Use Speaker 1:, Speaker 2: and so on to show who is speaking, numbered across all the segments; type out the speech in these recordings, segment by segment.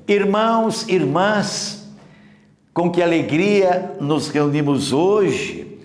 Speaker 1: Irmãos, irmãs, com que alegria nos reunimos hoje,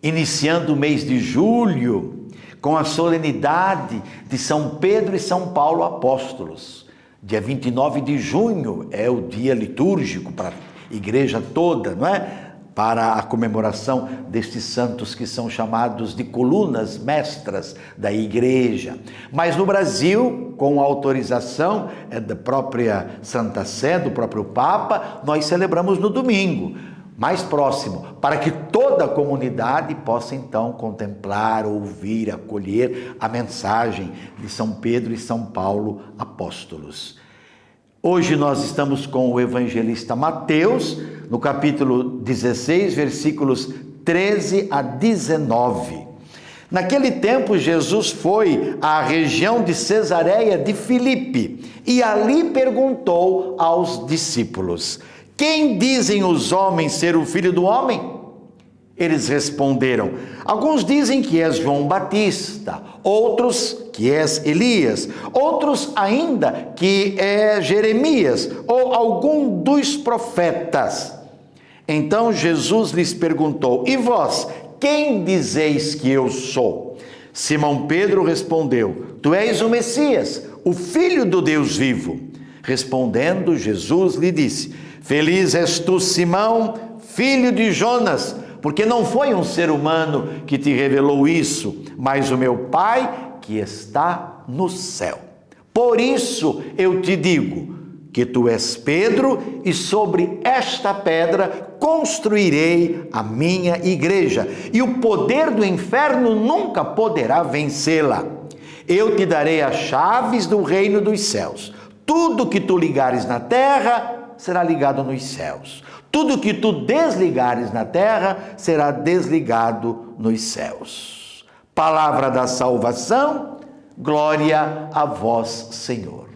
Speaker 1: iniciando o mês de julho, com a solenidade de São Pedro e São Paulo apóstolos. Dia 29 de junho é o dia litúrgico para a igreja toda, não é? Para a comemoração destes santos que são chamados de colunas mestras da igreja. Mas no Brasil, com a autorização da própria Santa Sé, do próprio Papa, nós celebramos no domingo, mais próximo, para que toda a comunidade possa então contemplar, ouvir, acolher a mensagem de São Pedro e São Paulo apóstolos. Hoje nós estamos com o evangelista Mateus, no capítulo 16, versículos 13 a 19. Naquele tempo, Jesus foi à região de Cesareia de Filipe e ali perguntou aos discípulos: quem dizem os homens ser o Filho do Homem? Eles responderam: alguns dizem que és João Batista, outros que és Elias, outros ainda que é Jeremias ou algum dos profetas. Então Jesus lhes perguntou: e vós, quem dizeis que eu sou? Simão Pedro respondeu: tu és o Messias, o Filho do Deus vivo. Respondendo, Jesus lhe disse: feliz és tu, Simão, filho de Jonas, porque não foi um ser humano que te revelou isso, mas o meu Pai que está no céu. Por isso eu te digo que tu és Pedro, e sobre esta pedra construirei a minha igreja, e o poder do inferno nunca poderá vencê-la. Eu te darei as chaves do reino dos céus. Tudo que tu ligares na terra será ligado nos céus. Tudo que tu desligares na terra será desligado nos céus. Palavra da salvação, glória a vós, Senhor.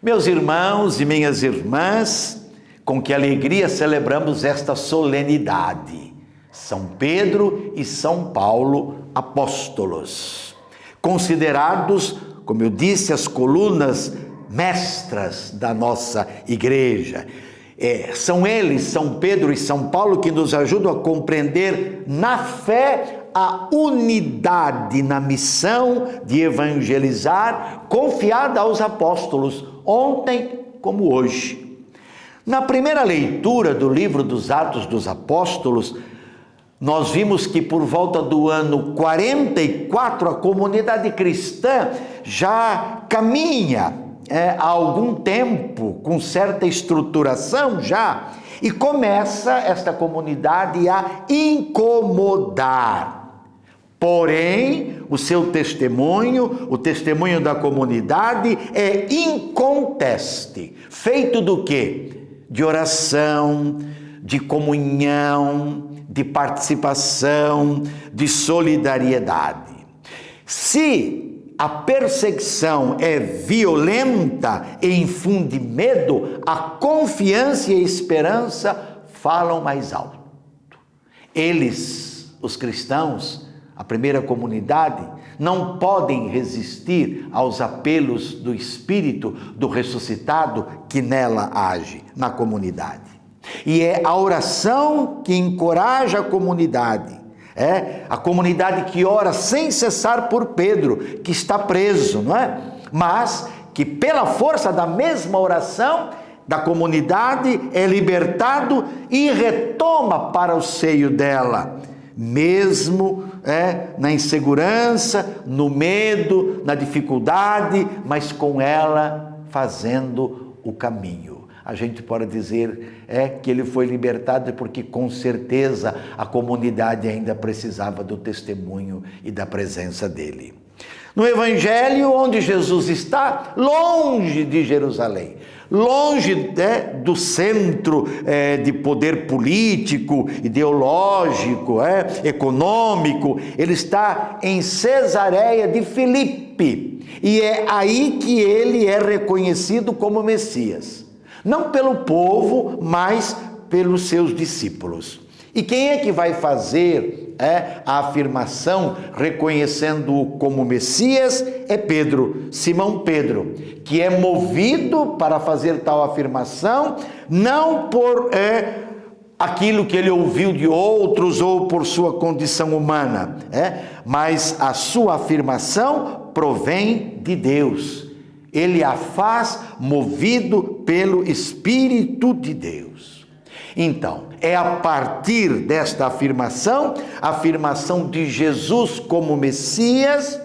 Speaker 1: Meus irmãos e minhas irmãs, com que alegria celebramos esta solenidade. São Pedro e São Paulo apóstolos, considerados, como eu disse, as colunas mestras da nossa igreja. São eles, São Pedro e São Paulo, que nos ajudam a compreender na fé a unidade na missão de evangelizar, confiada aos apóstolos, ontem como hoje. Na primeira leitura do livro dos Atos dos Apóstolos, nós vimos que por volta do ano 44, a comunidade cristã já caminha há algum tempo, com certa estruturação já, e começa esta comunidade a incomodar. Porém, o seu testemunho, o testemunho da comunidade é inconteste. Feito do quê? De oração, de comunhão, de participação, de solidariedade. Se a perseguição é violenta e infunde medo, a confiança e a esperança falam mais alto. Eles, os cristãos, a primeira comunidade, não podem resistir aos apelos do Espírito do ressuscitado que nela age, na comunidade. E é a oração que encoraja a comunidade. A comunidade que ora sem cessar por Pedro, que está preso, não é? Mas que pela força da mesma oração da comunidade é libertado e retoma para o seio dela, mesmo na insegurança, no medo, na dificuldade, mas com ela fazendo o caminho. A gente pode dizer que ele foi libertado porque com certeza a comunidade ainda precisava do testemunho e da presença dele. No Evangelho, onde Jesus está, longe de Jerusalém, longe do centro de poder político, ideológico, econômico. Ele está em Cesareia de Filipe, e é aí que ele é reconhecido como Messias, não pelo povo, mas pelos seus discípulos. E quem é que vai fazer a afirmação reconhecendo-o como Messias? É Pedro, Simão Pedro, que é movido para fazer tal afirmação, não por aquilo que ele ouviu de outros ou por sua condição humana, mas a sua afirmação provém de Deus. Ele a faz movido pelo Espírito de Deus. Então, é a partir desta afirmação, a afirmação de Jesus como Messias,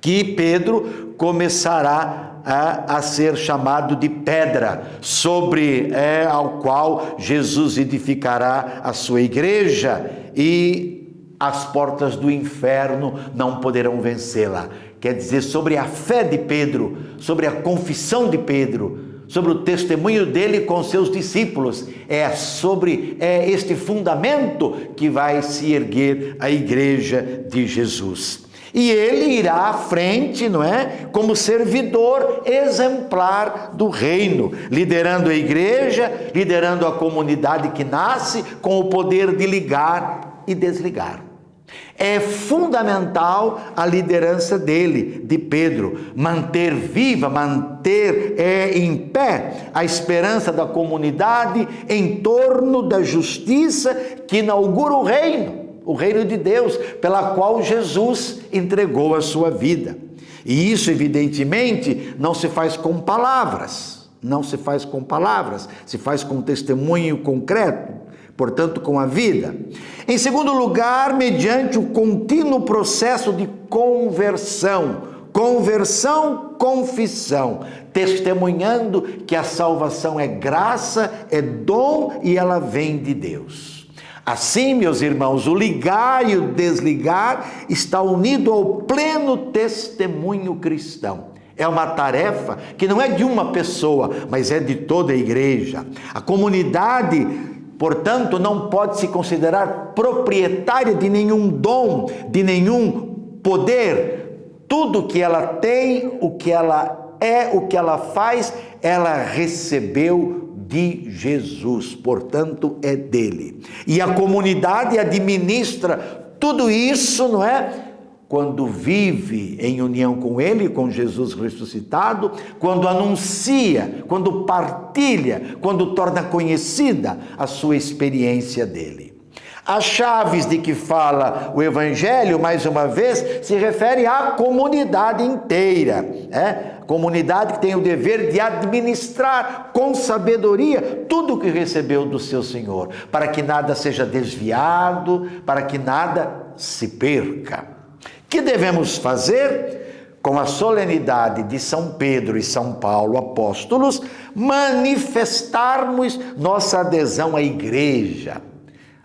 Speaker 1: que Pedro começará a ser chamado de pedra, sobre ao qual Jesus edificará a sua igreja, e as portas do inferno não poderão vencê-la. Quer dizer, sobre a fé de Pedro, sobre a confissão de Pedro, sobre o testemunho dele com seus discípulos, é sobre este fundamento que vai se erguer a igreja de Jesus. E ele irá à frente, não é? Como servidor exemplar do reino, liderando a igreja, liderando a comunidade que nasce com o poder de ligar e desligar. É fundamental a liderança dele, de Pedro, manter viva, manter em pé a esperança da comunidade em torno da justiça que inaugura o reino de Deus, pela qual Jesus entregou a sua vida. E isso, evidentemente, não se faz com palavras, se faz com testemunho concreto, portanto, com a vida. Em segundo lugar, mediante o contínuo processo de conversão, confissão, testemunhando que a salvação é graça, é dom e ela vem de Deus. Assim, meus irmãos, o ligar e o desligar está unido ao pleno testemunho cristão. É uma tarefa que não é de uma pessoa, mas é de toda a igreja. A comunidade, portanto, não pode se considerar proprietária de nenhum dom, de nenhum poder. Tudo que ela tem, o que ela é, o que ela faz, ela recebeu de Jesus, portanto, é dele. E a comunidade administra tudo isso, não é? Quando vive em união com ele, com Jesus ressuscitado, quando anuncia, quando partilha, quando torna conhecida a sua experiência dele. As chaves de que fala o Evangelho, mais uma vez, se refere à comunidade inteira, comunidade que tem o dever de administrar com sabedoria tudo o que recebeu do seu Senhor, para que nada seja desviado, para que nada se perca. Que devemos fazer? Com a solenidade de São Pedro e São Paulo, apóstolos, manifestarmos nossa adesão à igreja,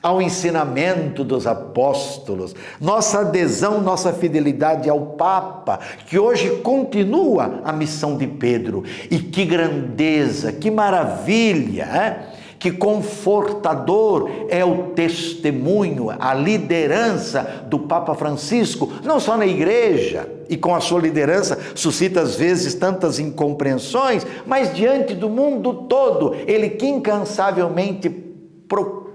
Speaker 1: ao ensinamento dos apóstolos, nossa adesão, nossa fidelidade ao Papa, que hoje continua a missão de Pedro. E que grandeza, que maravilha, que confortador é o testemunho, a liderança do Papa Francisco, não só na igreja, e com a sua liderança suscita às vezes tantas incompreensões, mas diante do mundo todo, ele que incansavelmente procura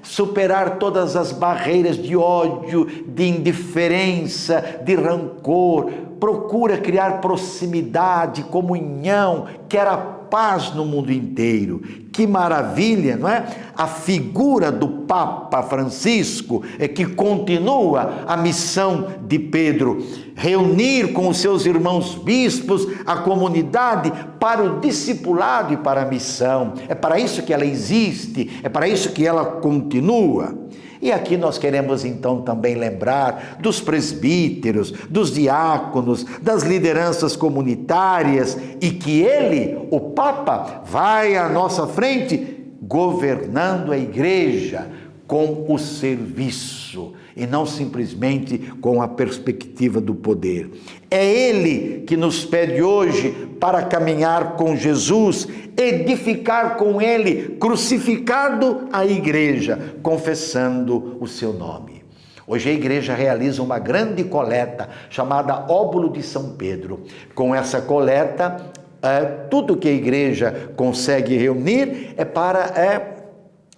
Speaker 1: superar todas as barreiras de ódio, de indiferença, de rancor, procura criar proximidade, comunhão, quer a paz no mundo inteiro. Que maravilha, não é? A figura do Papa Francisco é que continua a missão de Pedro, reunir com os seus irmãos bispos a comunidade para o discipulado e para a missão. É para isso que ela existe, é para isso que ela continua. E aqui nós queremos então também lembrar dos presbíteros, dos diáconos, das lideranças comunitárias, e que ele, o Papa, vai à nossa frente governando a igreja com o serviço. e não simplesmente com a perspectiva do poder. É Ele que nos pede hoje para caminhar com Jesus, edificar com Ele, crucificado a igreja, confessando o seu nome. Hoje a igreja realiza uma grande coleta chamada Óbolo de São Pedro. Com essa coleta, tudo que a igreja consegue reunir é para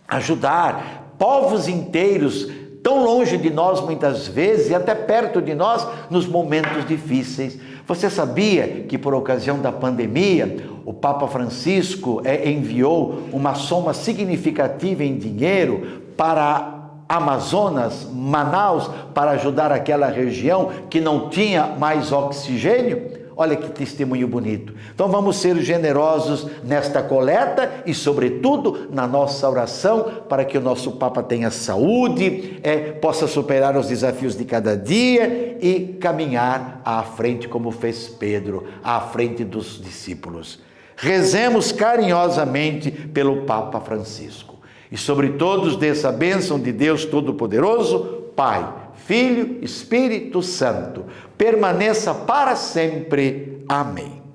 Speaker 1: ajudar povos inteiros, tão longe de nós muitas vezes e até perto de nós nos momentos difíceis. Você sabia que por ocasião da pandemia, o Papa Francisco enviou uma soma significativa em dinheiro para Amazonas, Manaus, para ajudar aquela região que não tinha mais oxigênio? Olha que testemunho bonito. Então vamos ser generosos nesta coleta e, sobretudo, na nossa oração para que o nosso Papa tenha saúde, possa superar os desafios de cada dia e caminhar à frente como fez Pedro, à frente dos discípulos. Rezemos carinhosamente pelo Papa Francisco. E sobre todos dessa bênção de Deus Todo-Poderoso, Pai, Filho, Espírito Santo, permaneça para sempre. Amém.